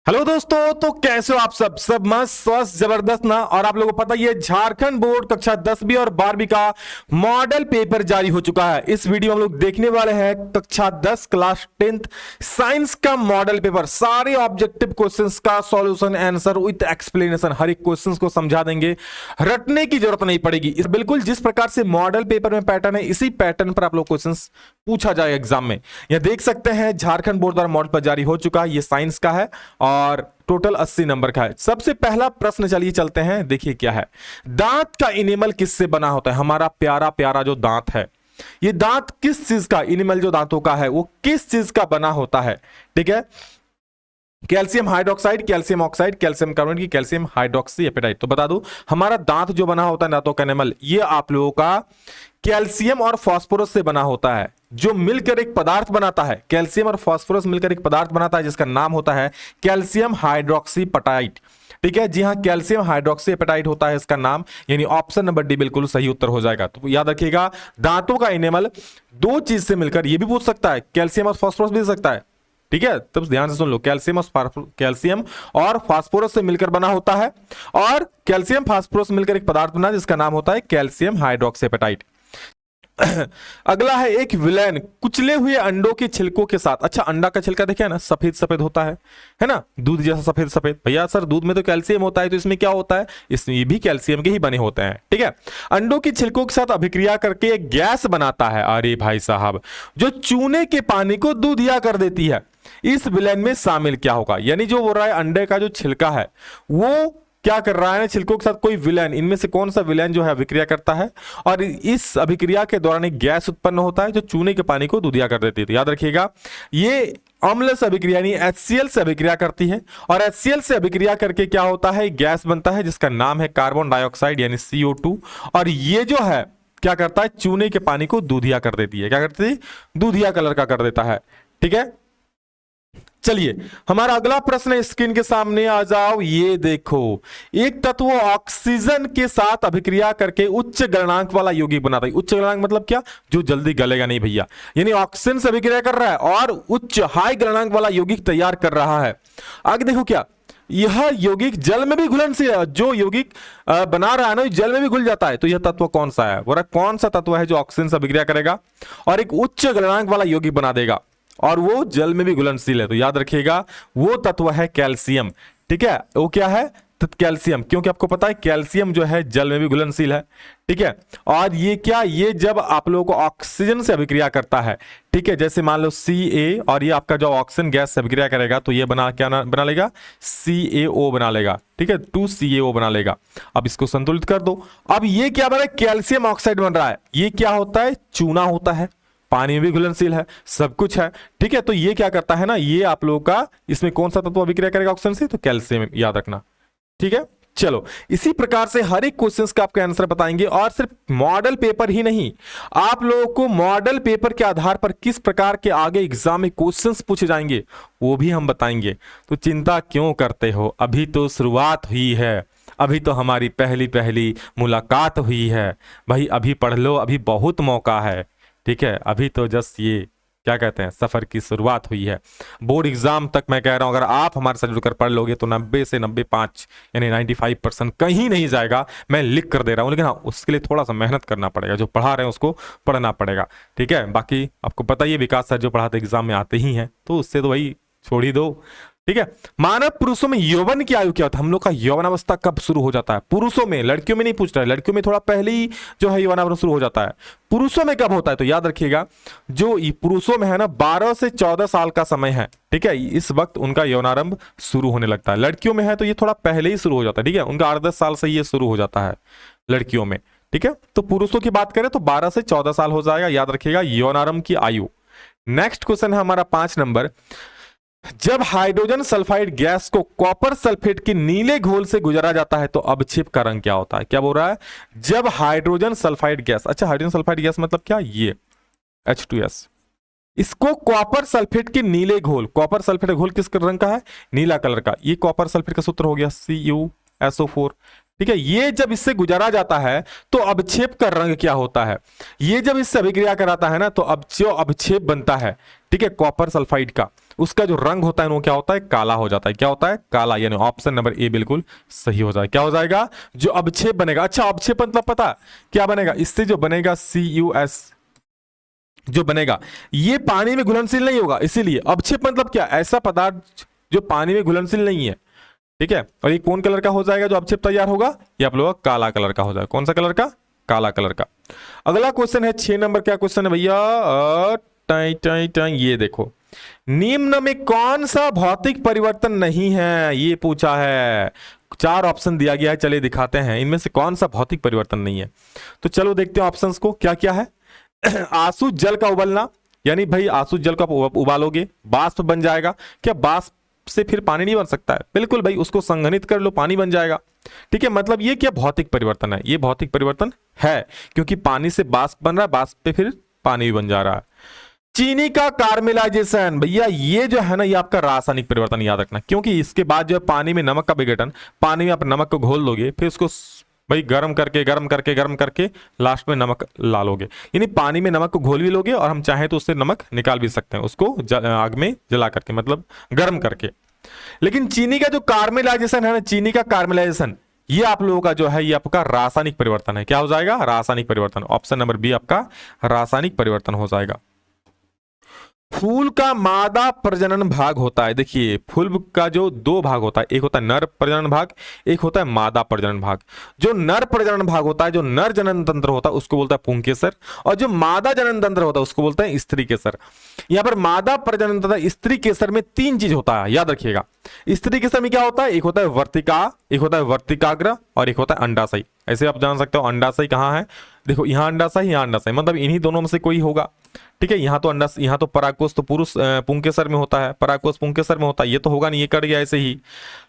Hello दोस्तों, तो कैसे हो आप सब मस्त स्वस्थ जबरदस्त ना। और आप लोगों को पता ही है झारखंड बोर्ड कक्षा 10वीं और 12वीं का मॉडल पेपर जारी हो चुका है। इस वीडियो में हम लोग देखने वाले हैं कक्षा 10 क्लास 10th साइंस का मॉडल पेपर, सारे ऑब्जेक्टिव क्वेश्चंस का सॉल्यूशन आंसर विद एक्सप्लेनेशन, हर एक क्वेश्चन को समझा देंगे, रटने की जरूरत नहीं पड़ेगी। इस बिल्कुल जिस प्रकार से मॉडल पेपर में पैटर्न है, इसी पैटर्न पर आप लोग क्वेश्चन पूछा जाए एग्जाम में। यह देख सकते हैं झारखंड बोर्ड द्वारा मॉडल पेपर जारी हो चुका है, ये साइंस का है और टोटल 80 नंबर का है। सबसे पहला प्रश्न चलिए चलते हैं, देखिए क्या है। दांत का इनेमल किससे बना होता है? हमारा प्यारा प्यारा जो दांत है, ये दांत किस चीज का, इनेमल जो दांतों का है वो किस चीज का बना होता है? ठीक है, calcium hydroxide, calcium oxide, calcium carbonate की कैल्शियम हाइड्रोक्सी एपेटाइट। तो बता दूं, हमारा दांत जो बना होता है दांतों का एनिमल, ये आप लोगों का कैल्शियम और फास्फोरस से बना होता है, जो मिलकर एक पदार्थ बनाता है। कैल्शियम और फास्फोरस मिलकर एक पदार्थ बनाता है जिसका नाम होता है कैल्शियम हाइड्रोक्सी एपेटाइट। ठीक है जी हाँ, कैल्शियम हाइड्रोक्सी एपेटाइट होता है इसका नाम, यानी ऑप्शन नंबर डी बिल्कुल सही उत्तर हो जाएगा। तो याद रखिएगा, दांतों का एनिमल दो चीज से मिलकर, ये भी पूछ सकता है, कैल्शियम और फास्फोरस भी दे सकता है। ठीक है, तब ध्यान से सुन लो, कैल्शियम और फास्फोरस से मिलकर बना होता है, और कैल्शियम फास्फोरस मिलकर एक पदार्थ बना जिसका नाम होता है कैल्शियम हाइड्रोक्सी एपेटाइट। अगला है, एक विलेन कुचले हुए अंडों के छिलकों के साथ। अच्छा, अंडा का छिलका देखिए ना, सफेद सफेद होता है ना, दूध जैसा सफेद सफेद। भैया सर, दूध में तो कैल्शियम होता है, तो इसमें क्या होता है? इसमें भी कैल्शियम के ही बने होते हैं। ठीक है, अंडों के छिलकों के साथ अभिक्रिया करके एक गैस बनाता है, अरे भाई साहब, जो चूने के पानी को दूधिया कर देती है। इस विलेन में शामिल क्या होगा? यानी जो हो रहा है, अंडे का जो छिलका है वो क्या कर रहा है, छिलकों के साथ कोई विलेन, इनमें से कौन सा विलेन जो है अभिक्रिया करता है, और इस अभिक्रिया के दौरान एक गैस उत्पन्न होता है जो चूने के पानी को दूधिया कर देती है। तो याद रखिएगा, ये अम्ल से अभिक्रिया यानी HCl से अभिक्रिया करती है, और HCl से अभिक्रिया करके क्या होता है, गैस बनता है जिसका नाम है कार्बन डाइऑक्साइड यानी CO2। और ये जो है क्या करता है, चूने के पानी को दूधिया कर देती है। क्या करती है? दूधिया कलर का कर देता है। ठीक है, चलिए हमारा अगला प्रश्न स्क्रीन के सामने आ जाओ। ये देखो, एक तत्व ऑक्सीजन के साथ अभिक्रिया करके उच्च गलनांक वाला यौगिक बनाता है। उच्च गलनांक मतलब क्या? जो जल्दी गलेगा नहीं भैया, यानी ऑक्सीजन से अभिक्रिया कर रहा है और उच्च हाई गलनांक वाला यौगिक तैयार कर रहा है। आगे देखो क्या, यह यौगिक जल में भी घुलनशील है। जो यौगिक बना रहा है ना, जल में भी घुल जाता है। तो यह तत्व कौन सा है? बोला कौन सा तत्व है जो ऑक्सीजन से अभिक्रिया करेगा और एक उच्च गलनांक वाला यौगिक बना देगा और वो जल में भी घुलनशील है? तो याद रखिएगा, वो तत्व है कैल्शियम। ठीक है, वो क्या है? कैल्शियम, क्योंकि आपको पता है कैल्शियम जो है जल में भी घुलनशील है। ठीक है, और ये क्या, ये जब आप लोगों को ऑक्सीजन से अभिक्रिया करता है, ठीक है, जैसे मान लो Ca, और ये आपका जो ऑक्सीजन गैस से अभिक्रिया करेगा तो ये बना लेगा CaO बना लेगा। ठीक है, 2CaO बना लेगा। अब इसको संतुलित कर दो। अब ये क्या बना? कैल्शियम ऑक्साइड बन रहा है। ये क्या होता है? चूना होता है, पानी में भी घुलनशील है, सब कुछ है। ठीक है, तो ये क्या करता है ना, ये आप लोगों का, इसमें कौन सा तत्व अभिक्रिया करेगा ऑक्सीजन से? तो कैल्शियम, याद रखना। ठीक है, चलो इसी प्रकार से हर एक क्वेश्चंस का आपका आंसर बताएंगे, और सिर्फ मॉडल पेपर ही नहीं, आप लोगों को मॉडल पेपर के आधार पर किस प्रकार के आगे एग्जाम में क्वेश्चंस पूछे जाएंगे वो भी हम बताएंगे। तो चिंता क्यों करते हो, अभी तो शुरुआत हुई है, अभी तो हमारी पहली पहली मुलाकात हुई है भाई। अभी पढ़ लो, अभी बहुत मौका है। ठीक है, अभी तो जस्ट ये क्या कहते हैं, सफर की शुरुआत हुई है। बोर्ड एग्जाम तक मैं कह रहा हूं, अगर आप हमारे साथ जुड़कर पढ़ लोगे तो 90 से 95 यानी 95% कहीं नहीं जाएगा, मैं लिख कर दे रहा हूं। लेकिन हाँ, उसके लिए थोड़ा सा मेहनत करना पड़ेगा, जो पढ़ा रहे हैं उसको पढ़ना पड़ेगा। ठीक है, बाकी आपको पता ही है, विकास सर जो पढ़ाते एग्जाम में आते ही हैं, तो उससे तो भाई छोड़ ही दो। ठीक है, मानव पुरुषों में यौवन की आयु क्या होता है? हम लोग का यौवनावस्था कब शुरू हो जाता है? पुरुषों में, लड़कियों में नहीं पूछ रहा है, लड़कियों में थोड़ा पहले ही जो है यौवनावस्था शुरू हो जाता है। पुरुषों में कब होता है? तो याद रखिएगा, जो पुरुषों में है ना, 12 से 14 साल का समय है। ठीक है, इस वक्त उनका यौनारंभ शुरू होने लगता है। लड़कियों में है तो ये थोड़ा पहले ही शुरू हो जाता है। ठीक है, उनका 8-10 साल से ये शुरू हो जाता है लड़कियों में। ठीक है, तो पुरुषों की बात करें तो 12 से 14 साल हो जाएगा, याद रखिएगा, यौनारंभ की आयु। नेक्स्ट क्वेश्चन है हमारा 5 नंबर। जब हाइड्रोजन सल्फाइड गैस को कॉपर सल्फेट के नीले घोल से गुजरा जाता है तो अवक्षेप का रंग क्या होता है? क्या बोल रहा है? जब हाइड्रोजन सल्फाइड गैस, अच्छा हाइड्रोजन सल्फाइड गैस मतलब क्या? ये H2S, इसको कॉपर सल्फेट के नीले घोल, कॉपर सल्फेट घोल किस रंग का है? नीला कलर का। ये कॉपर सल्फेट का सूत्र हो गया CuSO4। ठीक है, ये जब इससे गुजारा जाता है तो अवक्षेप का रंग क्या होता है? ये जब इससे अभिक्रिया कराता है ना, तो अब जो अवक्षेप बनता है, ठीक है, कॉपर सल्फाइड का, उसका जो रंग होता है वो क्या होता है, काला हो जाता है। क्या होता है, काला। यानी ऑप्शन नंबर ए बिल्कुल सही हो जाएगा। क्या हो जाएगा, जो अवक्षेप बनेगा। अच्छा, अवक्षेप मतलब पता क्या बनेगा, इससे जो बनेगा CuS जो बनेगा ये पानी में घुलनशील नहीं होगा, इसीलिए अवक्षेप मतलब क्या, ऐसा पदार्थ जो पानी में घुलनशील नहीं है। ठीक है, और ये कौन कलर का हो जाएगा जो अवक्षेप तैयार होगा, ये आप लोगों का काला कलर का हो जाएगा। कौन सा कलर का, काला कलर का। अगला क्वेश्चन है 6 नंबर। क्या क्वेश्चन है भैया, टाई टाई टाई, ये देखो, निम्न में कौन सा भौतिक परिवर्तन नहीं है, ये पूछा है। 4 ऑप्शन दिया गया है, चलिए दिखाते हैं इनमें से कौन सा भौतिक परिवर्तन नहीं है। तो चलो देखते हैं ऑप्शंस को, क्या क्या है। आंसू जल का उबलना, यानी भाई आंसू जल का उबालोगे बाष्प बन जाएगा। क्या बाष्प से फिर पानी नहीं बन सकता है, बिल्कुल भाई, उसको संघनित कर लो पानी बन जाएगा। ठीक है, मतलब ये क्या भौतिक परिवर्तन है, ये भौतिक परिवर्तन है, क्योंकि पानी से बाष्प बन रहा है, बाष्प पे फिर पानी भी बन जा रहा है। चीनी का कार्मेलाइजेशन, भैया ये जो है ना, ये आपका रासायनिक परिवर्तन, याद रखना, क्योंकि इसके बाद जो है पानी में नमक का विघटन, पानी में आप नमक को घोल दोगे, फिर उसको भाई गर्म करके लास्ट में नमक ला लोगे। यानी पानी में नमक को घोल भी लोगे और हम चाहें तो उससे नमक निकाल भी सकते हैं, उसको आग में जला करके, मतलब गर्म करके। लेकिन चीनी का जो कार्मेलाइजेशन है ना, चीनी का कार्मेलाइजेशन, ये आप लोगों का जो है ये आपका रासायनिक परिवर्तन है। क्या हो जाएगा, रासायनिक परिवर्तन। ऑप्शन नंबर बी आपका रासायनिक परिवर्तन हो जाएगा। फूल का मादा प्रजनन भाग होता है, देखिए फूल का जो 2 भाग होता है, एक होता है नर प्रजनन भाग, एक होता है मादा प्रजनन भाग। जो नर प्रजनन भाग होता है, जो नर जनन तंत्र होता है, उसको बोलता है पुंकेसर, और जो मादा जनन तंत्र होता है उसको बोलते हैं स्त्री केसर। यहां पर मादा प्रजनन तथा स्त्री केसर में 3 चीज होता है, याद रखिएगा। स्त्री केसर में क्या होता है, एक होता है वर्तिका, एक होता है वर्तिकाग्र, और एक होता है अंडाशय। ऐसे आप जान सकते हो अंडाशय कहां है, देखो यहां अंडाशय, यहां अंडाशय, मतलब इन्हीं दोनों में से कोई होगा। ठीक है, यहाँ तो अंडा, यहाँ तो परागकोश तो पुरुष पुंकेसर में होता है, परागकोश पुंकेसर में होता है, ये तो होगा नहीं, ये कट गया ऐसे ही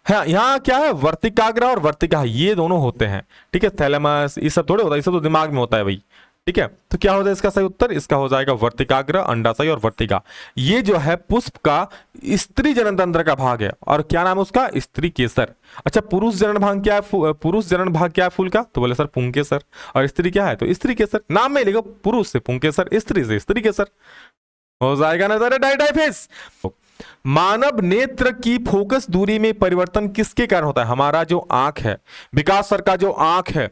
है। यहाँ क्या है, वर्तिकाग्र और वर्तिका, ये दोनों होते हैं। ठीक है, थैलेमस ये सब थोड़े होता है, ये सब तो दिमाग में होता है भाई। ठीक है, तो क्या हो जाएगा इसका सही उत्तर, इसका हो जाएगा वर्तिकाग्र, अंडाशय और वर्तिका। ये जो है पुष्प का स्त्री जनन तंत्र का भाग है, और क्या नाम है उसका, स्त्री केसर। अच्छा, पुरुष जनन भाग क्या है, पुरुष जनन भाग क्या है फूल का, तो बोले सर पुंकेसर, और स्त्री क्या है, तो स्त्री केसर। नाम में लिखो, पुरुष से पुंकेसर, स्त्री से स्त्री केसर, हो जाएगा ना जरा डाइफेस। मानव नेत्र की फोकस दूरी में परिवर्तन किसके कारण होता है, हमारा जो आंख है, विकास सर का जो आंख है,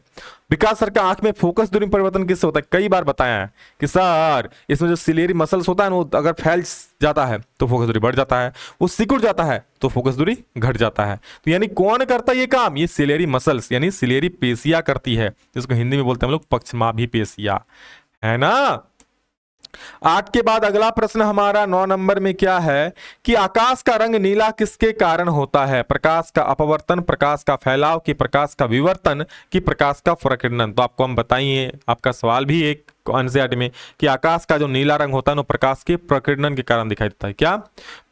विकास सर का आंख में फोकस दूरी में परिवर्तन किससे होता है। कई बार बताया है कि सर इसमें जो सिलेरी मसल्स होता है ना, वो अगर फैल जाता है तो फोकस दूरी बढ़ जाता है, वो सिकुड़ जाता है तो फोकस दूरी घट जाता है। तो यानी कौन करता है ये काम, ये सिलेरी मसल्स यानी सिलेरी पेशियां करती है, जिसको हिंदी में बोलते हैं हम लोग पक्षमाभी पेशियां, है ना। 8 के बाद अगला प्रश्न हमारा 9 नंबर में क्या है कि आकाश का रंग नीला किसके कारण होता है, प्रकाश का अपवर्तन, प्रकाश का फैलाव, कि प्रकाश का विवर्तन, कि प्रकाश का प्रकीर्णन। तो आपको हम बताइए, आपका सवाल भी एक एनसीईआरटी में कि आकाश का जो नीला रंग होता है वो प्रकाश के प्रकीर्णन के कारण दिखाई देता है। क्या,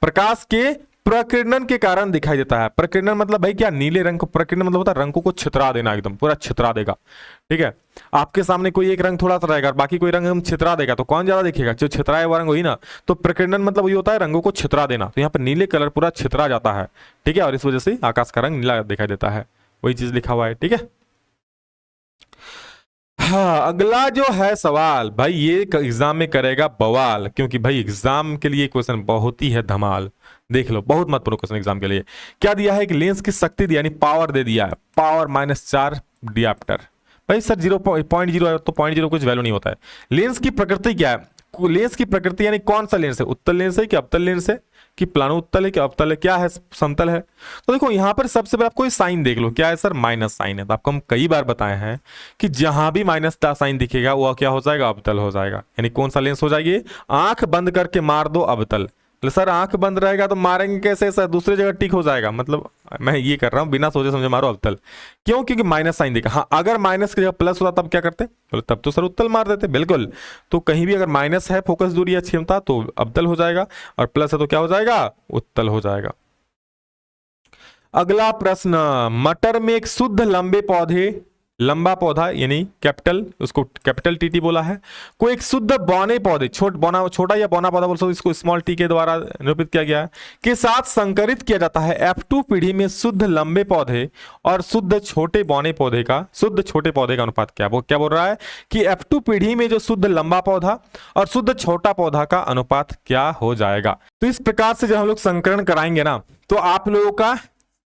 प्रकाश के प्रकीर्णन के कारण दिखाई देता है। प्रकीर्णन मतलब भाई क्या, नीले रंग को प्रकीर्णन मतलब होता है रंग को छितरा देना, एकदम पूरा छितरा देगा। ठीक है, आपके सामने कोई एक रंग थोड़ा सा रहेगा, बाकी कोई रंग हम छितरा देगा, तो कौन ज्यादा दिखेगा, जो छितराए हुआ रंग वही ना। तो प्रकीर्णन मतलब वही होता है रंगों को छितरा देना, तो यहाँ पर नीले कलर पूरा छितरा जाता है। ठीक है, और इस वजह से आकाश का रंग नीला दिखाई देता है, वही चीज लिखा हुआ है। ठीक है, हाँ, अगला जो है सवाल भाई ये एग्जाम में करेगा बवाल, क्योंकि भाई एग्जाम के लिए क्वेश्चन बहुत ही है धमाल। देख लो, बहुत महत्वपूर्ण क्वेश्चन एग्जाम के लिए। क्या दिया है कि लेंस की शक्ति दिया, यानी पावर दे दिया है, पावर -4 डिopटर। भाई सर 0.0 है तो 0.0 कुछ वैल्यू नहीं होता है। लेंस की प्रकृति क्या है, लेंस की प्रकृति यानी कौन सा लेंस है, उत्तल लेंस है कि अवतल लेंस है, कि प्लानो उत्तल है कि अवतल है, क्या है, समतल है। तो देखो यहां पर सबसे पहले आपको कोई साइन देख लो, क्या है सर, माइनस साइन है। तो आपको हम कई बार बताए हैं कि जहां भी माइनस का साइन दिखेगा वो क्या हो जाएगा, अवतल हो जाएगा। यानी कौन सा लेंस हो जाएगी, आंख बंद करके मार दो अवतल। तो सर आंख बंद रहेगा तो मारेंगे कैसे सर, दूसरी जगह टिक हो जाएगा, मतलब मैं ये कर रहा हूं बिना सोचे समझे मारो अवतल। क्यों, क्योंकि माइनस साइन देखा। हाँ, अगर माइनस की जगह प्लस होता तब क्या करते, बोले तब तो सर उत्तल मार देते। बिल्कुल, तो कहीं भी अगर माइनस है फोकस दूरी या क्षमता तो अवतल हो जाएगा, और प्लस है तो क्या हो जाएगा, उत्तल हो जाएगा। अगला प्रश्न, मटर में एक शुद्ध लंबे पौधे लंबा पौधा यानी कैपिटल, उसको कैपिटल टीटी बोला है। कोई एक शुद्ध बौने पौधे, छोटा या बौना पौधा बोल सकते, इसको स्मॉल टी के द्वारा निरूपित किया गया है, के साथ संकरित किया जाता है। F2 पीढ़ी में शुद्ध लंबे पौधे और शुद्ध छोटे बौने पौधे का, शुद्ध छोटे पौधे का अनुपात क्या, वो क्या बोल रहा है कि F2 पीढ़ी में जो शुद्ध लंबा पौधा और शुद्ध छोटा पौधा का अनुपात क्या हो जाएगा। तो इस प्रकार से जब हम लोग संकरण कराएंगे ना, तो आप लोगों का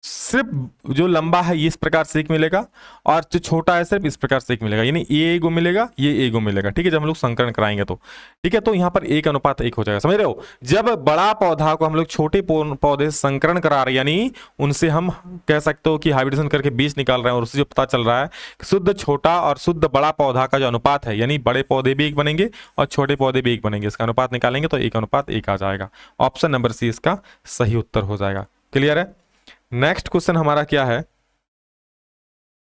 सिर्फ जो लंबा है ये इस प्रकार से एक मिलेगा और जो छोटा है सिर्फ इस प्रकार से एक मिलेगा, यानी ये एगो मिलेगा, ये एगो मिलेगा। ठीक है, जब हम लोग संकरण कराएंगे तो ठीक है, तो यहाँ पर 1:1 हो जाएगा। समझ रहे हो, जब बड़ा पौधा को हम लोग छोटे पौधे संकरण करा रहे, यानी उनसे हम कह सकते हो कि हाइब्रिडेशन करके बीज निकाल रहे हैं, और उससे जो पता चल रहा है शुद्ध छोटा और शुद्ध बड़ा पौधा का जो अनुपात है, यानी बड़े पौधे भी एक बनेंगे और छोटे पौधे भी एक बनेंगे, इसका अनुपात निकालेंगे तो 1:1 आ जाएगा। ऑप्शन नंबर सी इसका सही उत्तर हो जाएगा। क्लियर है। नेक्स्ट क्वेश्चन हमारा क्या है,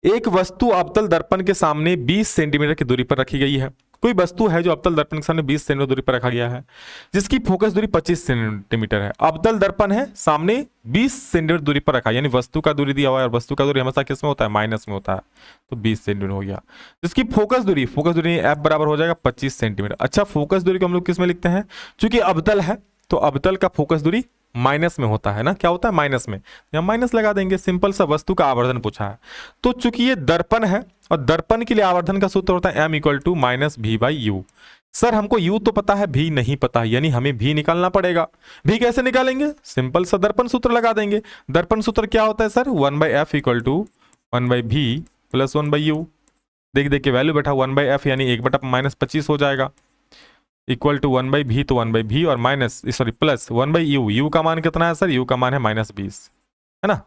एक वस्तु अवतल दर्पण के सामने 20 सेंटीमीटर की दूरी पर रखी गई है। कोई वस्तु है जो अवतल दर्पण के सामने 20 सेंटीमीटर दूरी पर रखा गया है, जिसकी फोकस दूरी 25 सेंटीमीटर है। अवतल दर्पण है, सामने 20 सेंटीमीटर दूरी पर रखा, यानी वस्तु का दूरी दिया हुआ है और वस्तु का दूरी हमेशा किस में होता है, माइनस में होता है, तो 20 सेंटीमीटर हो गया। जिसकी फोकस दूरी एफ बराबर हो जाएगा 25 सेंटीमीटर। अच्छा, फोकस दूरी को हम लोग किस में लिखते हैं, चूंकि अवतल है तो अवतल का फोकस दूरी माइनस में होता है ना, क्या होता है, माइनस में, हम माइनस लगा देंगे। सिंपल सा वस्तु का आवर्धन पूछा है, तो चूंकि ये दर्पण है और दर्पण के लिए आवर्धन का सूत्र होता है m = -v/u। सर हमको u तो पता है, v नहीं पता है, यानी हमें v निकालना पड़ेगा। v कैसे निकालेंगे, सिंपल सा दर्पण सूत्र लगा देंगे। दर्पण सूत्र क्या होता है सर, 1/f = 1/v + 1/u। देख के वैल्यू बैठा 1/f यानी 1/-25 हो जाएगा, इक्वल टू 1/v, तो 1/v और प्लस 1/u। u का मान कितना है सर, u का मान है -20, है ना।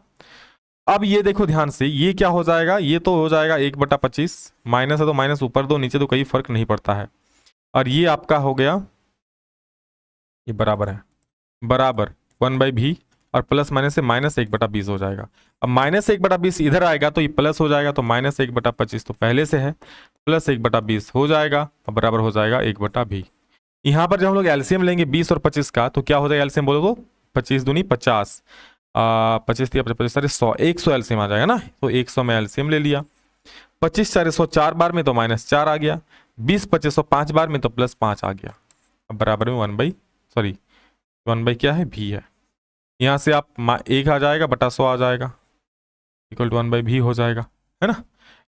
अब ये देखो ध्यान से, ये क्या हो जाएगा, ये तो हो जाएगा 1/25, माइनस है तो माइनस ऊपर दो नीचे तो कोई फर्क नहीं पड़ता है, और ये आपका हो गया, ये बराबर है, बराबर 1/v और प्लस माइनस से -1/20 हो जाएगा। अब -1/20 इधर आएगा तो ये प्लस हो जाएगा, तो -1/25 तो पहले से है, प्लस 1/20 हो जाएगा और बराबर हो जाएगा 1/v। यहां पर जब हम लोग एलसीएम लेंगे 20 और 25 का, तो क्या हो जाएगा एलसीएम बोलो तो 25 दूनी 50, 25 सारे 100, 100 एलसीएम आ जाएगा ना, तो 100 में एलसीएम ले लिया। 25 4 100 4 बार में तो -4 आ गया, 20 25 5 बार में तो +5 आ गया। अब बराबर में 1 क्या है, v है। यहाँ से आप 1 आ जाएगा बटा 100 आ जाएगा, इक्वल टू 1/v हो जाएगा, है ना।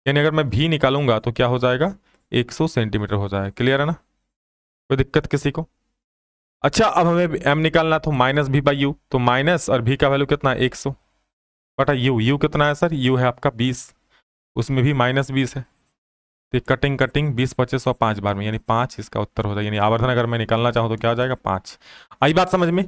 यानी अगर मैं v निकालूंगा तो क्या हो जाएगा, 100 सेंटीमीटर हो जाएगा। क्लियर है ना, कोई दिक्कत किसी को। अच्छा, अब हमें m निकालना, तो -v/u, तो माइनस और v का वैल्यू कितना है 100 बटा u कितना है सर, u है आपका 20, उसमें भी -20 है, तो कटिंग 20 25 और 5 बार में, यानी 5 इसका उत्तर हो जाएगा। यानी आवर्धन अगर मैं निकालना चाहूँ तो क्या हो जाएगा, 5। आई बात समझ में,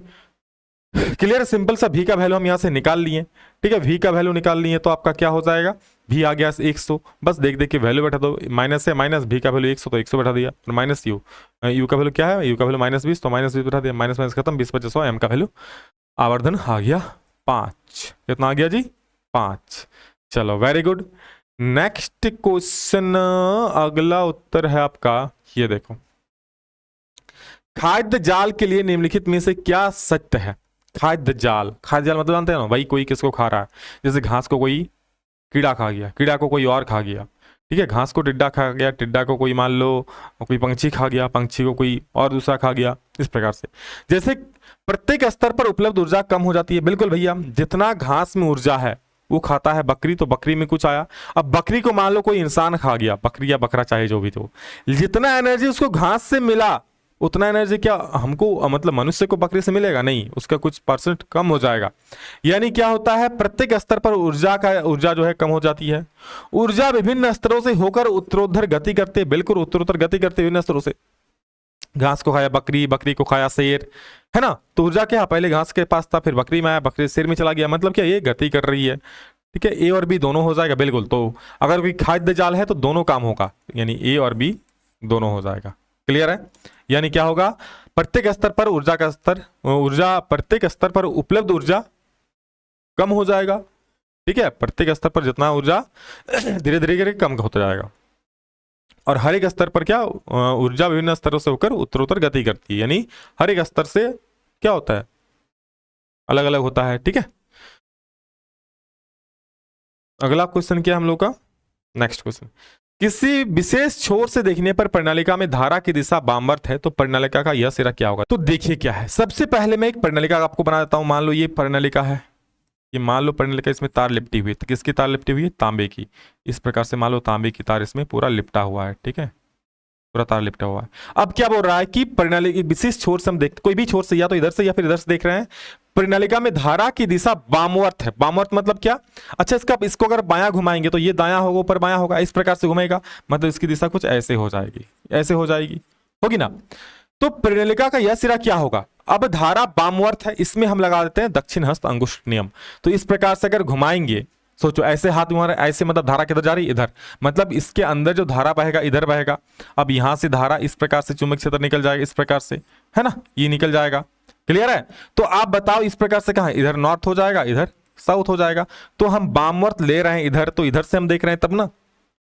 क्लियर। सिंपल सा v का वैल्यू हम यहाँ से निकाल लिए, ठीक है, v का वैल्यू निकाल लिए तो आपका क्या हो जाएगा, v आ गया 100, बस देख के वैल्यू बैठा दो, माइनस है माइनस, v का वैल्यू 100 तो 100 बैठा दिया, फिर माइनस u का वैल्यू क्या है, u का वैल्यू -20 तो -20 बैठा दिया, माइनस खत्म, 20 25 100, m का वैल्यू आवर्धन आ गया 5। कितना आ गया जी, 5। चलो वेरी गुड। नेक्स्ट क्वेश्चन, अगला उत्तर है आपका, ये देखो, खाद्य जाल के लिए निम्नलिखित में से क्या सत्य है। खाद्य जाल मतलब जानते हैं ना भाई, कोई किसको खा रहा है, जैसे घास को कोई कीड़ा खा गया, कीड़ा को कोई और खा गया, ठीक है, घास को टिड्डा खा गया, टिड्डा को कोई मान लो कोई पंछी खा गया, पंछी को कोई और दूसरा खा गया, इस प्रकार से। जैसे प्रत्येक स्तर पर उपलब्ध ऊर्जा कम हो जाती है, बिल्कुल भैया, जितना घास में ऊर्जा है वो खाता है बकरी, तो बकरी में कुछ आया। अब बकरी को मान लो कोई इंसान खा गया, बकरी या बकरा चाहे जो भी, तो जितना एनर्जी उसको घास से मिला उतना एनर्जी क्या हमको, मतलब मनुष्य को बकरी से मिलेगा नहीं, उसका कुछ % कम हो जाएगा। यानी क्या होता है, प्रत्येक स्तर पर ऊर्जा जो है कम हो जाती है। ऊर्जा विभिन्न स्तरों से होकर उत्तरोत्तर गति करते, बिल्कुल उत्तरोत्तर गति करते विभिन्न स्तरों से। घास को खाया बकरी, बकरी को खाया शेर, है ना, तो ऊर्जा क्या, पहले घास के पास था, फिर बकरी में आया, बकरी शेर में चला गया, मतलब क्या ये गति कर रही है, ठीक है। ए और बी दोनों हो जाएगा, बिल्कुल। तो अगर कोई खाद्य जाल है तो दोनों काम होगा, यानी ए और बी दोनों हो जाएगा। क्लियर है, यानी क्या होगा, प्रत्येक स्तर पर प्रत्येक स्तर पर उपलब्ध ऊर्जा कम हो जाएगा, ठीक है, प्रत्येक स्तर पर जितना ऊर्जा धीरे धीरे कम होता जाएगा, और हर एक स्तर पर क्या ऊर्जा विभिन्न स्तरों से होकर उत्तरोत्तर गति करती है, यानी हर एक स्तर से क्या होता है, अलग अलग होता है, ठीक है। अगला क्वेश्चन क्या है हम लोग का, नेक्स्ट क्वेश्चन, किसी विशेष छोर से देखने पर परिनालिका में धारा की दिशा वामवर्त है तो परिनालिका का यह सिरा क्या होगा? तो देखिए क्या है, सबसे पहले मैं एक परिनालिका आपको बना देता हूं। मान लो ये परिनालिका है, ये मान लो परिनालिका, इसमें तार लिपटी हुई है। तो किसकी तार लिपटी हुई है? तांबे की। इस प्रकार से मान लो तांबे की तार इसमें पूरा लिपटा हुआ है, ठीक है, पूरा तार लिपटा हुआ है। अब क्या बोल रहा है कि परिनालिका विशेष छोर से हम देख, कोई भी छोर से, या तो इधर से या फिर इधर से देख रहे हैं, परिनालिका में धारा की दिशा वामवर्त है। वामवर्त मतलब क्या? अच्छा, इसको अगर बायां घुमाएंगे तो ये दायां होगा, ऊपर बायां होगा, इस प्रकार से घुमेगा, मतलब इसकी दिशा कुछ ऐसे हो जाएगी, ऐसे हो जाएगी, होगी ना। तो परिनालिका का यह सिरा क्या होगा? अब धारा वामवर्त है, इसमें हम लगा देते हैं दक्षिण हस्त अंगुष्ठ नियम। तो इस प्रकार से अगर घुमाएंगे, सोचो ऐसे हाथ घुमा रहे, ऐसे मतलब धारा किधर जा रही है? इधर, मतलब इसके अंदर जो धारा बहेगा इधर बहेगा। अब यहां से धारा इस प्रकार से चुंबक क्षेत्र निकल जाएगा, इस प्रकार से, है ना, ये निकल जाएगा। क्लियर है? तो आप बताओ इस प्रकार से कहां, इधर नॉर्थ हो जाएगा, इधर साउथ हो जाएगा। तो हम वामवर्त ले रहे हैं इधर, तो इधर से हम देख रहे हैं तब ना,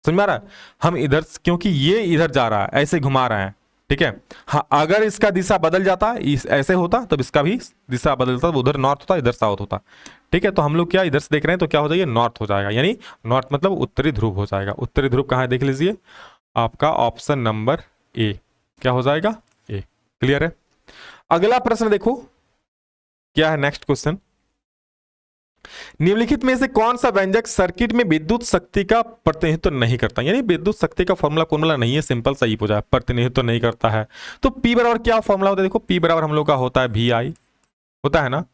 समझ में आ रहा है? हम इधर, क्योंकि ये इधर जा रहा है, ऐसे घुमा रहे हैं, ठीक है। हाँ, अगर इसका दिशा बदल जाता, ऐसे होता, तब इसका भी दिशा बदलता, उधर नॉर्थ होता, इधर साउथ होता, ठीक है। तो हम लोग क्या इधर से देख रहे हैं, तो क्या हो जाएगा? नॉर्थ हो जाएगा, यानी नॉर्थ मतलब उत्तरी ध्रुव हो जाएगा। उत्तरी ध्रुव कहां है देख लीजिए, आपका ऑप्शन नंबर ए, क्या हो जाएगा? ए। क्लियर है? अगला प्रश्न देखो क्या है, नेक्स्ट क्वेश्चन, निम्नलिखित में से कौन सा व्यंजक सर्किट में विद्युत शक्ति का प्रतिनिधित्व नहीं करता? यानी विद्युत शक्ति का फॉर्मूला नहीं है, सिंपल सा ही पूछा है, प्रतिनिधित्व नहीं करता है। तो P बराबर क्या फॉर्मूला होता है? देखो P बराबर हम लोग का होता है VI, होता है ना।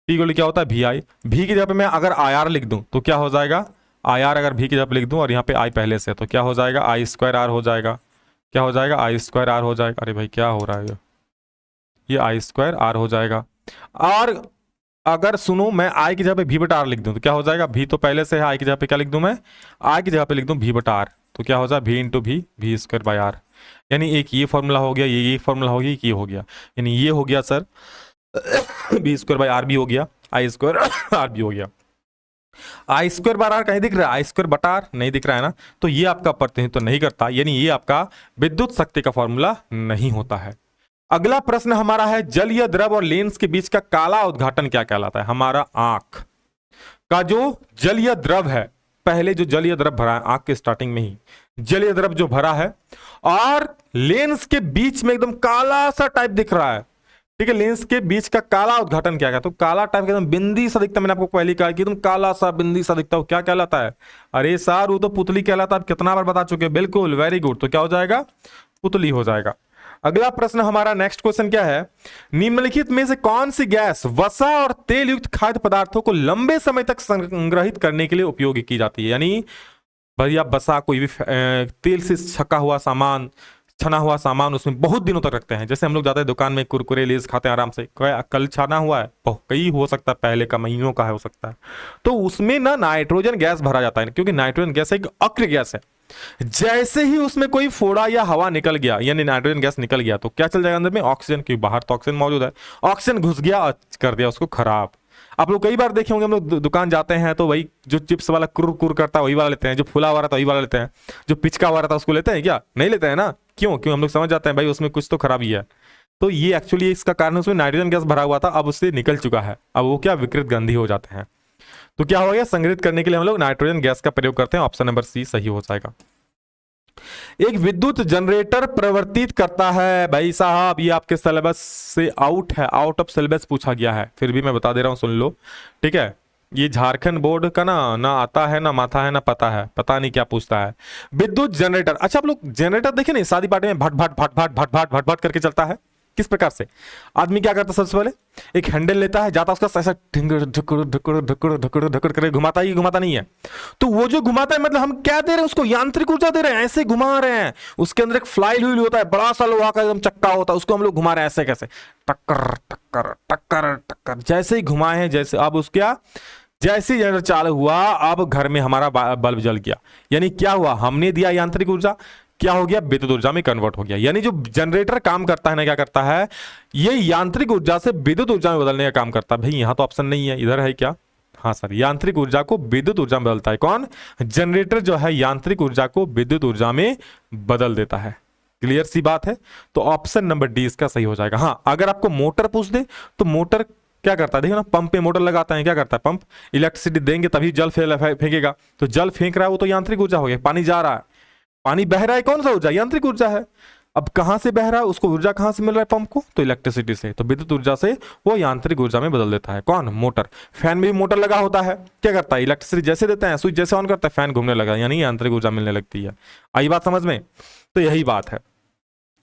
P को क्या होता है? VI। V की जगह पे मैं अगर IR लिख दूं तो क्या हो जाएगा? IR अगर V की जगह पे लिख दूं और यहाँ पे I पहले से, तो क्या हो जाएगा? I²R हो जाएगा। क्या हो जाएगा? I²R हो जाएगा। अरे भाई क्या हो रहा है, ये I²R हो जाएगा। और अगर सुनो मैं I की जगह पे V/R लिख दूं तो क्या हो जाएगा? V तो पहले से है, I की जगह पे क्या लिख दूं मैं? I की जगह पे लिख दूं V/R, तो क्या हो जाए? V into V, V²/R। यानी एक ये फॉर्मूला हो गया, ये फॉर्मूला हो गया, ये हो गया, यानी ये हो गया सर V²/R भी हो गया, I²R भी हो गया। I²/R कहीं दिख रहा है? I²/R नहीं दिख रहा है ना। तो ये आपका प्रतिनिधित्व तो नहीं करता, यानी ये आपका विद्युत शक्ति का फॉर्मूला नहीं होता है। अगला प्रश्न हमारा है, जलीय द्रव और लेंस के बीच का काला उद्घाटन क्या कहलाता है? हमारा आंख का जो जलीय द्रव है, पहले जो जलीय द्रव भरा है आंख के स्टार्टिंग में ही जलीय द्रव जो भरा है, और लेंस के बीच में एकदम काला सा टाइप दिख रहा है, ठीक है, लेंस के बीच का काला उद्घाटन क्या कहता है? तो काला टाइप एकदम बिंदी सा दिखता है, मैंने आपको पहले कहा कि एकदम काला सा बिंदी सा दिखता है, क्या कहलाता है? अरे सर वो तो पुतली कहलाता है, आप कितना बार बता चुके हैं। बिल्कुल, वेरी गुड। तो क्या हो जाएगा? पुतली हो जाएगा। अगला प्रश्न हमारा, नेक्स्ट क्वेश्चन क्या है, निम्नलिखित में से कौन सी गैस वसा और तेल युक्त खाद्य पदार्थों को लंबे समय तक संग्रहित करने के लिए उपयोग की जाती है? यानी भैया वसा, कोई भी तेल से छका हुआ सामान, छना हुआ सामान, उसमें बहुत दिनों तक रखते हैं। जैसे हम लोग जाते हैं दुकान में, कुरकुरे लेस खाते हैं आराम से, कल छाना हुआ है, कई हो सकता है पहले का, महीनों का है हो सकता है, तो उसमें ना नाइट्रोजन गैस भरा जाता है, क्योंकि नाइट्रोजन गैस एक अक्रिय गैस है। जैसे ही उसमें कोई फोड़ा या हवा निकल गया, यानी नाइट्रोजन गैस निकल गया, तो क्या चल जाएगा अंदर में? ऑक्सीजन, क्योंकि बाहर तो ऑक्सीजन मौजूद है, ऑक्सीजन घुस गया और कर दिया उसको खराब। आप लोग कई बार देखे होंगे, हम लोग दुकान जाते हैं तो वही जो चिप्स वाला कुर कुर करता है वही वाला लेते हैं, जो फुला हुआ रहता है वही वाला लेते हैं, जो पिचका हुआ रहता है उसको लेते हैं क्या? नहीं लेते हैं ना। क्यों? हम लोग समझ जाते हैं भाई उसमें कुछ तो खराबी है। तो ये एक्चुअली इसका कारण, उसमें नाइट्रोजन गैस भरा हुआ था, अब उससे निकल चुका है, अब वो क्या विकृत गंधी हो जाते हैं। तो क्या हो गया? संग्रहित करने के लिए हम लोग नाइट्रोजन गैस का प्रयोग करते हैं। ऑप्शन नंबर सी सही हो जाएगा। एक विद्युत जनरेटर प्रवर्तित करता है, भाई साहब ये आपके सिलेबस से आउट है, आउट ऑफ सिलेबस पूछा गया है, फिर भी मैं बता दे रहा हूं, सुन लो, ठीक है। ये झारखंड बोर्ड का ना आता है, ना माथा है, ना पता है, पता नहीं क्या पूछता है। विद्युत जनरेटर, अच्छा आप लोग जनरेटर देखे नहीं, शादी पार्टी में भट भट भट भट भट भट भट भट करके चलता है। किस प्रकार से आदमी क्या करता? सबसे पहले एक हैंडल लेता है, जाता उसका ऐसा ढिंगड़ ढकड़ ढकड़ ढकड़ ढकड़ ढकड़ करके घुमाता ही घुमाता नहीं है। तो वो जो घुमाता है, मतलब हम क्या दे रहे हैं उसको? यांत्रिक ऊर्जा दे रहे हैं, ऐसे घुमा रहे हैं। उसके अंदर एक फ्लाई व्हील होता है, बड़ा सा लोहा का एकदम चक्का होता है, उसको हम लोग घुमा रहे हैं ऐसे, कैसे? टक्कर टक्कर टक्कर टक्कर, जैसे ही घुमाए हैं, जैसे अब उसका जैसे जनरेटर चालू हुआ, अब घर में हमारा बल्ब जल गया। यानी क्या हुआ? हमने दिया यांत्रिक ऊर्जा, क्या हो गया? विद्युत ऊर्जा में कन्वर्ट हो गया। यानी जो जनरेटर काम करता है ना, क्या करता है? ये यांत्रिक ऊर्जा से विद्युत ऊर्जा में बदलने का काम करता है। भाई यहां तो ऑप्शन नहीं है, इधर है क्या? हाँ सर, यांत्रिक ऊर्जा को विद्युत ऊर्जा में बदलता है कौन? जनरेटर जो है यांत्रिक ऊर्जा को विद्युत ऊर्जा में बदल देता है। क्लियर सी बात है। तो ऑप्शन नंबर डी इसका सही हो जाएगा। हाँ, अगर आपको मोटर पूछ दे तो मोटर क्या करता है, देखिए ना, पंप पे मोटर लगाता है, क्या करता है, पंप इलेक्ट्रिसिटी देंगे तभी जल फेंकेगा, तो जल फेंक रहा है वो तो यांत्रिक ऊर्जा हो गया। पानी जा रहा है, पानी बह रहा है, कौन सा ऊर्जा, यांत्रिक ऊर्जा है। अब कहां से बह रहा है, उसको ऊर्जा कहां से मिल रहा है पंप को, तो इलेक्ट्रिसिटी से, तो विद्युत ऊर्जा से वो यांत्रिक ऊर्जा में बदल देता है। कौन, मोटर। फैन में भी मोटर लगा होता है, क्या करता है, इलेक्ट्रिसिटी जैसे देते हैं, स्विच जैसे ऑन करता है, फैन घूमने लगा, यानी यांत्रिक ऊर्जा मिलने लगती है। आई बात समझ में, तो यही बात है।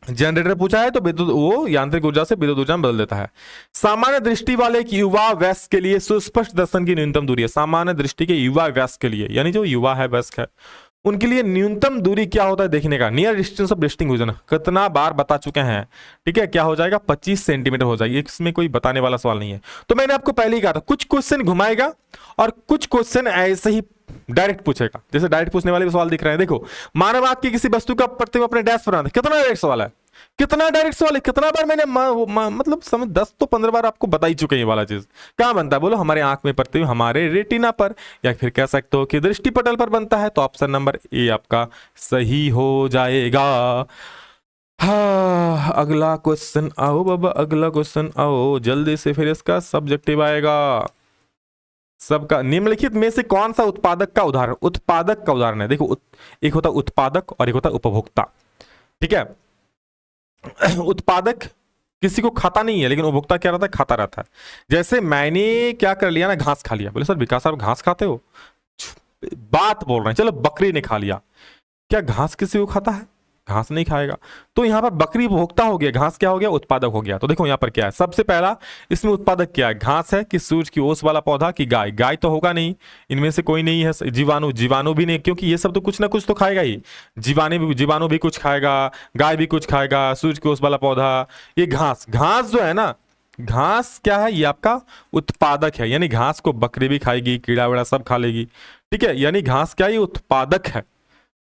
जनरेटर पूछा है तो विद्युत, वो यांत्रिक ऊर्जा से विद्युत ऊर्जा में बदल देता है। सामान्य दृष्टि वाले एक युवा वयस्क के लिए सुस्पष्ट दर्शन की न्यूनतम दूरी है। सामान्य दृष्टि के युवा वयस्क के लिए, यानी जो युवा है, वयस्क है, उनके लिए न्यूनतम दूरी क्या होता है देखने का, near distance of distant vision, कितना बार बता चुके हैं, ठीक है, क्या हो जाएगा, 25 सेंटीमीटर हो जाएगी। इसमें कोई बताने वाला सवाल नहीं है। तो मैंने आपको पहले ही कहा था, कुछ क्वेश्चन घुमाएगा और कुछ क्वेश्चन ऐसे ही डायरेक्ट पूछेगा। जैसे डायरेक्ट पूछने वाले सवाल दिख रहे हैं, देखो, मानव आंख की किसी वस्तु का प्रतिबिंब अपने डैश पर बनाते, कितना डायरेक्ट सवाल है, कितना डायरेक्ट सवाल है, कितना बार मैंने मतलब समझ 10 तो 15 बार आपको बता ही चुके हैं। ये वाला चीज कहां बनता है, बोलो, हमारे आंख में प्रतिबिंब हमारे रेटिना पर, या फिर कह सकते हो कि दृष्टि पटल पर बनता है। तो ऑप्शन नंबर ए आपका सही हो जाएगा। हाँ, अगला क्वेश्चन आओ बाबा, अगला क्वेश्चन आओ जल्दी से, फिर इसका सब्जेक्टिव आएगा सबका। निम्नलिखित में से कौन सा उत्पादक का उदाहरण, उत्पादक का उदाहरण है, देखो, एक होता है उत्पादक और एक होता है उपभोक्ता, ठीक है। उत्पादक किसी को खाता नहीं है, लेकिन उपभोक्ता क्या रहता है, खाता रहता है। जैसे मैंने क्या कर लिया ना, घास खा लिया, बोले सर विकास साहब घास खाते हो, बात बोल रहे हैं, चलो बकरी ने खा लिया, क्या घास किसी को खाता है, घास नहीं खाएगा। तो यहां पर बकरी उपभोक्ता हो गया, घास क्या हो गया, उत्पादक हो गया। तो देखो यहां पर क्या है, सबसे पहला इसमें उत्पादक क्या है, घास है कि सूरज की ओस वाला पौधा की गाय, गाय तो होगा नहीं, इनमें से कोई नहीं है। जीवाणु, जीवाणु भी नहीं, क्योंकि ये सब तो कुछ ना कुछ तो खाएगा ही, जीवाणु भी कुछ खाएगा, गाय भी कुछ खाएगा, सूरज की ओस वाला पौधा, ये घास, घास जो है ना, घास क्या है, ये आपका उत्पादक है, यानी घास को बकरी भी खाएगी, कीड़ा वेड़ा सब खा लेगी, ठीक है, यानी घास क्या है, ये उत्पादक है,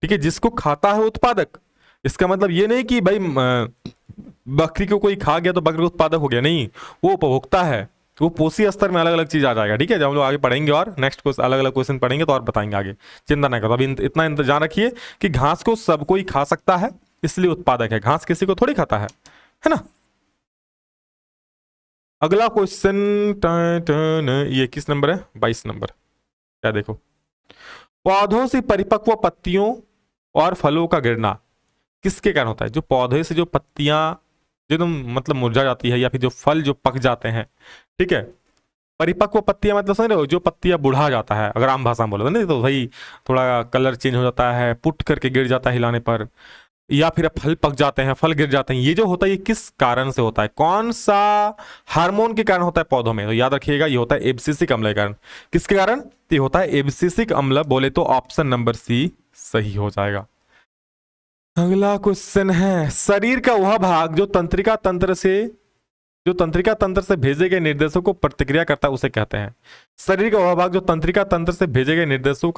ठीक है, जिसको खाता है उत्पादक। इसका मतलब ये नहीं कि भाई बकरी को कोई खा गया तो बकरी उत्पादक हो गया, नहीं, वो उपभोक्ता है, वो पोषी स्तर में अलग अलग चीज आ जाएगा, ठीक है। जब हम लोग आगे पढ़ेंगे और नेक्स्ट क्वेश्चन अलग अलग क्वेश्चन पढ़ेंगे तो और बताएंगे आगे, चिंता ना करो। अभी इतना इंतजार रखिए कि घास को सब कोई खा सकता है, इसलिए उत्पादक है, घास किसी को थोड़ी खाता है ना। अगला क्वेश्चन ये किस नंबर है, 22 नंबर, क्या देखो, पौधों से परिपक्व पत्तियों और फलों का गिरना किसके कारण होता है। जो पौधे से जो पत्तियां जो एकदम मतलब मुरझा जाती है, या फिर जो फल जो पक जाते हैं, ठीक है, परिपक्व पत्तियां मतलब समझ रहे हो, जो पत्तियां बुढ़ा जाता है, अगर आम भाषा में बोलो नहीं तो भाई थोड़ा कलर चेंज हो जाता है, पुट करके गिर जाता है हिलाने पर, या फिर फल पक जाते हैं, फल गिर जाते हैं, ये जो होता है ये किस कारण से होता है, कौन सा हार्मोन के कारण होता है पौधों में। तो याद रखिएगा ये होता है एब्सिसिक अम्ल के कारण। किसके कारण, ये होता है एब्सिसिक अम्ल, बोले तो ऑप्शन नंबर सी सही हो जाएगा। अगला क्वेश्चन है, शरीर का वह भाग जो तंत्रिका तंत्र से भेजे गए निर्देशों को प्रतिक्रिया करता है उसे कहते हैं। शरीर का वह भाग जो तंत्रिका तंत्र से भेजे गए निर्देशों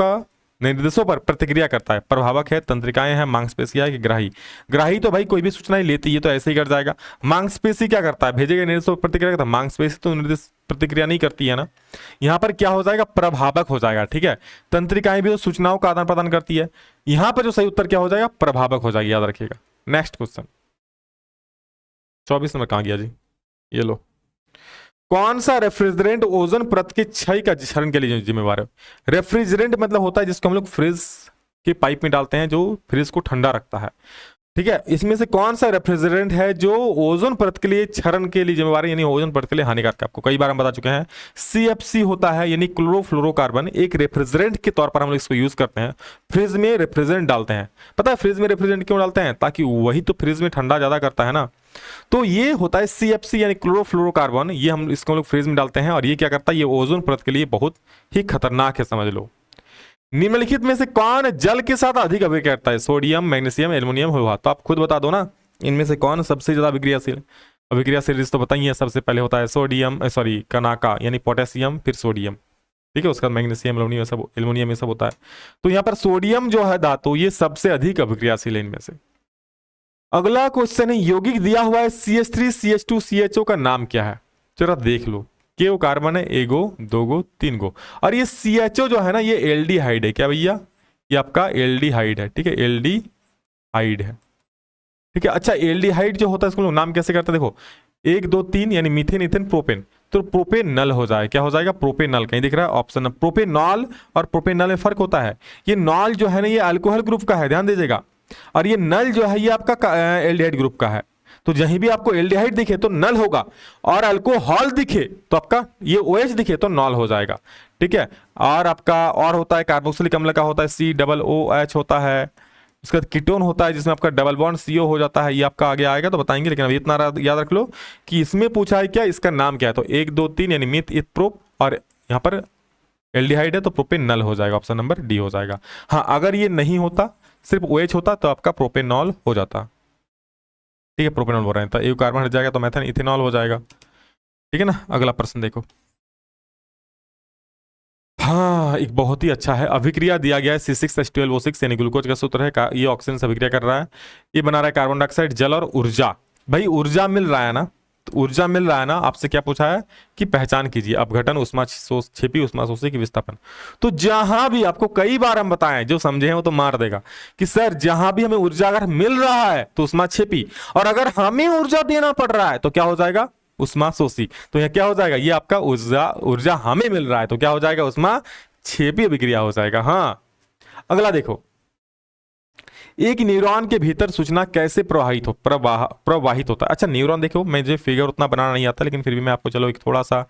पर प्रतिक्रिया करता है। प्रभावक है, तंत्रिकाएं हैं, मांसपेशियां है कि ग्राही। ग्राही तो भाई कोई भी सूचना ही लेती है, तो ऐसे ही कर जाएगा। मांसपेशी क्या करता है, भेजे गए निर्देशों पर प्रतिक्रिया करता है। मांसपेशी तो निर्देश प्रतिक्रिया नहीं करती है ना, यहां पर क्या हो जाएगा, प्रभावक हो जाएगा, ठीक है। तंत्रिकाएं भी तो सूचनाओं का आदान प्रदान करती है, यहां पर जो सही उत्तर क्या हो जाएगा, प्रभावक हो जाएगा, याद रखिएगा। नेक्स्ट क्वेश्चन 24 नंबर कहां गया जी, ये लो, कौन सा रेफ्रिजरेंट ओजोन परत के क्षय का क्षरण के लिए जिम्मेवार है। रेफ्रिजरेंट मतलब होता है जिसको हम लोग फ्रिज के पाइप में डालते हैं, जो फ्रिज को ठंडा रखता है, ठीक है। इसमें से कौन सा रेफ्रिजरेंट है जो ओजोन परत के लिए क्षरण के लिए जिम्मेवार है, यानी ओजोन परत के लिए हानिकारक है। आपको कई बार हम बता चुके हैं, CFC होता है, यानी क्लोरोफ्लोरोकार्बन, एक रेफ्रिजरेंट के तौर पर हम लोग इसको यूज करते हैं। फ्रिज में रेफ्रिजरेंट डालते हैं, पता है फ्रिज में रेफ्रिजरेंट क्यों डालते हैं, ताकि वही तो फ्रिज में ठंडा ज्यादा करता है ना। तो ये होता है CFC यानी क्लोरोफ्लोरोकार्बन, ये हम इसको लोग फ्रिज में डालते हैं, और ये क्या करता है, ये ओजोन परत के लिए बहुत ही खतरनाक है, समझ लो। निम्नलिखित में से कौन जल के साथ अधिक अभिक्रिया करता है, सोडियम, मैग्नीशियम, एल्युमिनियम, लोहा। तो आप खुद बता दो ना, इनमें से कौन सबसे ज्यादा अभिक्रियाशील तो बताइए। सबसे पहले होता है सोडियम, कनाका यानी पोटेशियम, फिर सोडियम, ठीक है, उसका मैग्नीशियम, एल्युमिनियम ये सब होता है। तो यहाँ पर सोडियम जो है धातु, ये सबसे अधिक अभिक्रियाशील है इनमें से। अगला क्वेश्चन है, यौगिक दिया हुआ है CH3 CH2 CHO का नाम क्या है, जरा देख लो। के कार्बन है, एगो, दोगो, तीन गो, और ये CHO जो है ना, ये एल्डिहाइड है। क्या भैया, ये आपका एल्डिहाइड है, ठीक है, एल्डिहाइड है, ठीक है। अच्छा, एल्डिहाइड जो होता है इसको लोग नाम कैसे करते हैं, देखो 1 2 3 यानी मीथेन, इथेन, प्रोपेन। तो प्रोपेनल हो जाए, क्या हो जाएगा, प्रोपेनल। कहीं दिख रहा है ऑप्शन, प्रोपेनॉल और प्रोपेनल में फर्क होता है। ये नॉल जो है ना ये अल्कोहल ग्रुप का है, ध्यान दीजिएगा, और ये नल जो है ये आपका एल्डिहाइड ग्रुप का है। तो जहीं भी आपको एल्डिहाइड दिखे तो नल होगा, और अल्कोहल दिखे तो आपका ये OH दिखे तो नॉल हो जाएगा, ठीक है। और आपका और होता है कार्बोक्सिलिक अम्ल का होता है COOH होता है। उसके बाद कीटोन होता है जिसमें आपका डबल बॉन्ड CO हो जाता है, ये आपका आगे आएगा तो बताएंगे, लेकिन अभी इतना याद रख लो कि इसमें पूछा है क्या, इसका नाम क्या है। तो 1 2 3 यानी मिथ इथ प्रोप, और यहाँ पर एल्डिहाइड है तो प्रोपेनल हो जाएगा, ऑप्शन नंबर डी हो जाएगा। हाँ, अगर ये नहीं होता, सिर्फ OH होता तो आपका प्रोपेनॉल हो जाता, ठीक है। प्रोपेनॉल बोल रहे हैं तो एक कार्बन हट जाएगा तो मेथन इथेनॉल हो जाएगा, ठीक है ना। अगला प्रश्न देखो, हाँ एक बहुत ही अच्छा है। अभिक्रिया दिया गया है C6H12O6 यानी ग्लूकोज का सूत्र है, ये ऑक्सीजन से अभिक्रिया कर रहा है, ये बना रहा है कार्बन डाइऑक्साइड, जल और ऊर्जा। भाई ऊर्जा मिल रहा है ना, तो ऊर्जा मिल रहा है ना, आपसे क्या पूछा है कि पहचान कीजिए अपघटन, उष्मा क्षेपी, उष्मा शोषी की विस्थापन। तो जहां भी आपको कई बार हम बताएं, जो समझे हैं वो तो मार देगा कि सर जहां भी हमें ऊर्जा अगर मिल रहा है तो उष्मा क्षेपी, और अगर हमें ऊर्जा देना पड़ रहा है तो क्या हो जाएगा, उष्मा शोषी। तो यह क्या हो जाएगा, ये आपका ऊर्जा हमें मिल रहा है तो क्या हो जाएगा, उष्मा क्षेपी अभिक्रिया हो जाएगा। हाँ, अगला देखो, एक न्यूरॉन के भीतर सूचना कैसे प्रवाहित होता है। अच्छा न्यूरॉन देखो, मुझे फिगर उतना बनाना नहीं आता, लेकिन फिर भी मैं आपको चलो एक थोड़ा सा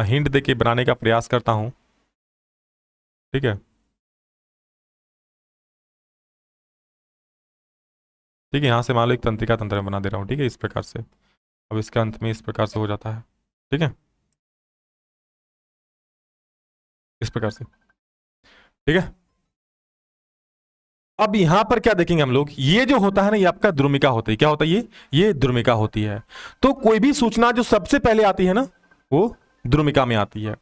हिंट देके बनाने का प्रयास करता हूं, ठीक है। ठीक है, यहां से मान लो एक तंत्रिका तंत्र बना दे रहा हूं, ठीक है, इस प्रकार से। अब इसके अंत में इस प्रकार से हो जाता है, ठीक है, इस प्रकार से, ठीक है। अब यहां पर क्या देखेंगे हम लोग, ये जो होता है ना ये आपका द्रुमिका होता है। क्या होता है ये द्रुमिका होती है। तो कोई भी सूचना जो सबसे पहले आती है ना वो द्रुमिका में आती है।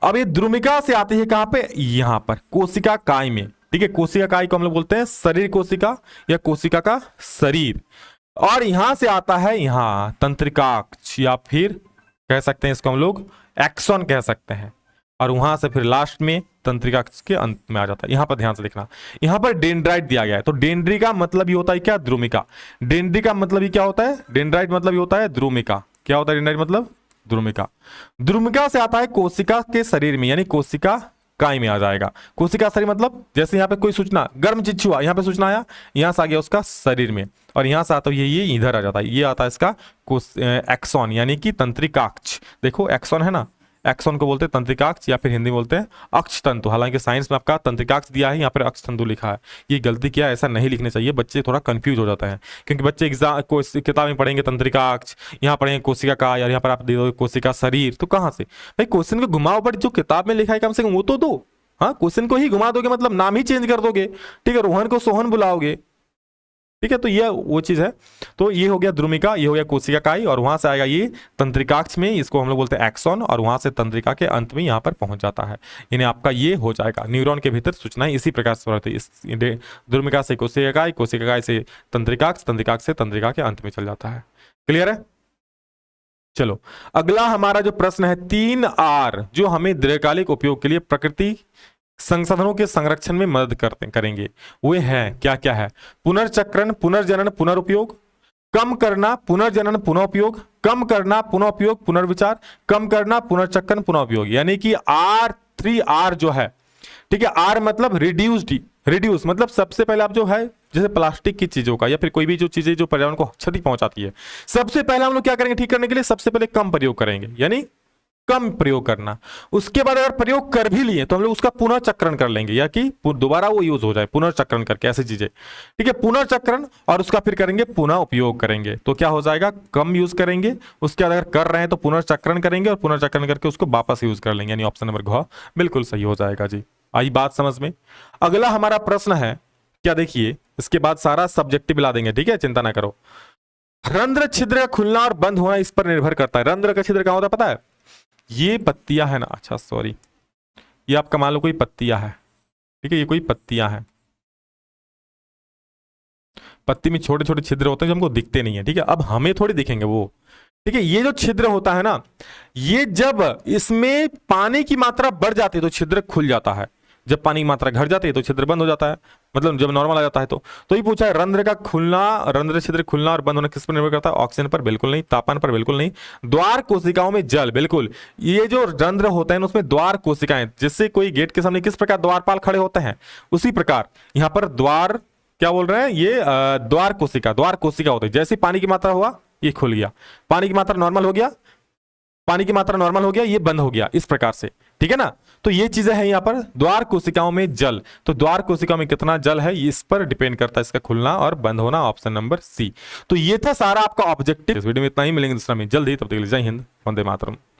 अब ये द्रुमिका से आती है कहां पे, यहां पर कोशिका काय में, ठीक है। कोशिका काय को हम लोग बोलते हैं शरीर कोशिका या कोशिका का शरीर, और यहां से आता है यहां तंत्रिकाक्ष, या फिर कह सकते हैं इसको हम लोग एक्सॉन कह सकते हैं, और वहां से फिर लास्ट में तंत्रिकाक्ष के अंत में आ जाता है। यहां पर ध्यान से देखना, यहां पर डेंड्राइट दिया गया है, तो डेंड्री का मतलब ये होता है क्या, द्रुमिका। डेंड्री का मतलब ये क्या होता है, डेंड्राइट मतलब ये होता है द्रुमिका। क्या होता है डेंड्राइट मतलब, द्रुमिका। द्रुमिका से आता है कोशिका के शरीर में, यानी कोशिका काय में आ जाएगा। कोशिका शरीर मतलब जैसे यहाँ पे कोई सूचना, गर्म चीज हुआ, यहाँ पे सूचना आया, यहां से आ गया उसका शरीर में, और यहां से आता है ये इधर आ जाता है, ये आता है इसका एक्सॉन यानी कि तंत्रिकाक्ष। देखो एक्सॉन है ना, एक्सॉन को बोलते हैं तंत्रिकाक्ष, या फिर हिंदी में बोलते हैं अक्षतंतु। हालांकि साइंस में आपका तंत्रिकाक्ष दिया है, यहाँ पर अक्षतंतु लिखा है। ये गलती किया, ऐसा नहीं लिखने चाहिए, बच्चे थोड़ा कंफ्यूज हो जाते हैं, क्योंकि बच्चे एग्जाम को किताब में पढ़ेंगे तंत्रिकाक्ष, यहाँ पढ़ेंगे कोशिका का, यार यहाँ पर आप दे दो कोशिका शरीर, तो कहाँ से भाई क्वेश्चन को घुमाओ, बट जो किताब में लिखा है कम से कम वो तो दो। हाँ, क्वेश्चन को ही घुमा दोगे मतलब नाम ही चेंज कर दोगे, ठीक है, रोहन को सोहन बुलाओगे, ठीक है। तो ये वो चीज है। तो ये हो गया द्रुमिका, ये हो गया कोशिका काय, और वहां से आएगा ये तंत्रिकाक्ष में, इसको हम लोग बोलते हैं एक्सॉन, और वहां से तंत्रिका के अंत में यहां पर पहुंच जाता है, यानी आपका ये हो जाएगा। न्यूरॉन के भीतर सूचनाएं इसी प्रकार से होती है, इस द्रुमिका से कोशिका काय, कोशिका काय से तंत्रिकाक्ष, तंत्रिकाक्ष से तंत्रिका के अंत में चल जाता है। क्लियर है। चलो अगला हमारा जो प्रश्न है 3R, जो हमें दीर्घकालिक उपयोग के लिए प्रकृति संसाधनों के संरक्षण में मदद करेंगे, वे हैं क्या क्या है, पुनर्चक्रण, पुनर्जनन, पुनरुपयोग, कम करना, पुनर्जनन, पुनः उपयोग, कम करना, पुनः उपयोग, पुनर्विचार, कम करना, पुनर्चक्रण, पुनः उपयोग, यानी कि R3R जो है, ठीक है। R मतलब रिड्यूस मतलब सबसे पहले आप जो है जैसे प्लास्टिक की चीजों का या फिर कोई भी जो चीजें जो पर्यावरण को क्षति पहुंचाती है, सबसे पहले हम लोग क्या करेंगे ठीक करने के लिए, सबसे पहले कम प्रयोग करेंगे, यानी कम प्रयोग करना। उसके बाद अगर प्रयोग कर भी लिए तो हम लोग उसका पुनर्चक्रण कर लेंगे, या कि दोबारा वो यूज हो जाए, पुनर्चक्रण करके ऐसी चीजें, ठीक है, पुनर्चक्रण, और उसका फिर करेंगे पुनः उपयोग करेंगे, तो क्या हो जाएगा, कम यूज करेंगे। उसके बाद अगर कर रहे हैं तो पुनर्चक्रण करेंगे, और पुनर्चक्रण करके उसको वापस यूज कर लेंगे, यानी ऑप्शन नंबर घ बिल्कुल सही हो जाएगा जी। आई बात समझ में। अगला हमारा प्रश्न है क्या, देखिए इसके बाद सारा सब्जेक्टिव ला देंगे, ठीक है, चिंता ना करो। रंध्र छिद्र का खुलना और बंद होना इस पर निर्भर करता है। रंध्र का छिद्र कहां होता है पता है, ये पत्तियां है ना, अच्छा सॉरी, ये आपका मान लो कोई पत्तियां है, ठीक है, ये कोई पत्तियां है, पत्ती में छोटे छोटे छिद्र होते हैं जो हमको दिखते नहीं है, ठीक है, अब हमें थोड़ी दिखेंगे वो, ठीक है। ये जो छिद्र होता है ना, ये जब इसमें पानी की मात्रा बढ़ जाती है तो छिद्र खुल जाता है, जब पानी की मात्रा घट जाती है तो छिद्र बंद हो जाता है, मतलब जब नॉर्मल आ जाता है तो ये पूछा है रंध्र का खुलना, रंध्र छिद्र खुलना और बंद होना किस पर निर्भर करता है? ऑक्सीजन पर बिल्कुल नहीं, तापमान पर बिल्कुल नहीं, द्वार कोशिकाओं में जल, बिल्कुल। ये जो रंध्र होते हैं उसमें द्वार कोशिकाएं, जिससे कोई गेट के सामने किस प्रकार द्वारपाल खड़े होते हैं, उसी प्रकार यहां पर द्वार, क्या बोल रहे हैं ये द्वार कोशिका होते हैं। जैसे पानी की मात्रा हुआ ये खुल गया, पानी की मात्रा नॉर्मल हो गया, पानी की मात्रा नॉर्मल हो गया, ये बंद हो गया, इस प्रकार से, ठीक है ना। तो ये चीजें हैं यहां पर द्वार कोशिकाओं में जल, तो द्वार कोशिकाओं में कितना जल है इस पर डिपेंड करता है इसका खुलना और बंद होना, ऑप्शन नंबर सी। तो ये था सारा आपका ऑब्जेक्टिव। इस वीडियो में इतना ही, मिलेंगे दूसरा में जल्द ही, तब तक के लिए जय हिंद, वंदे मातरम।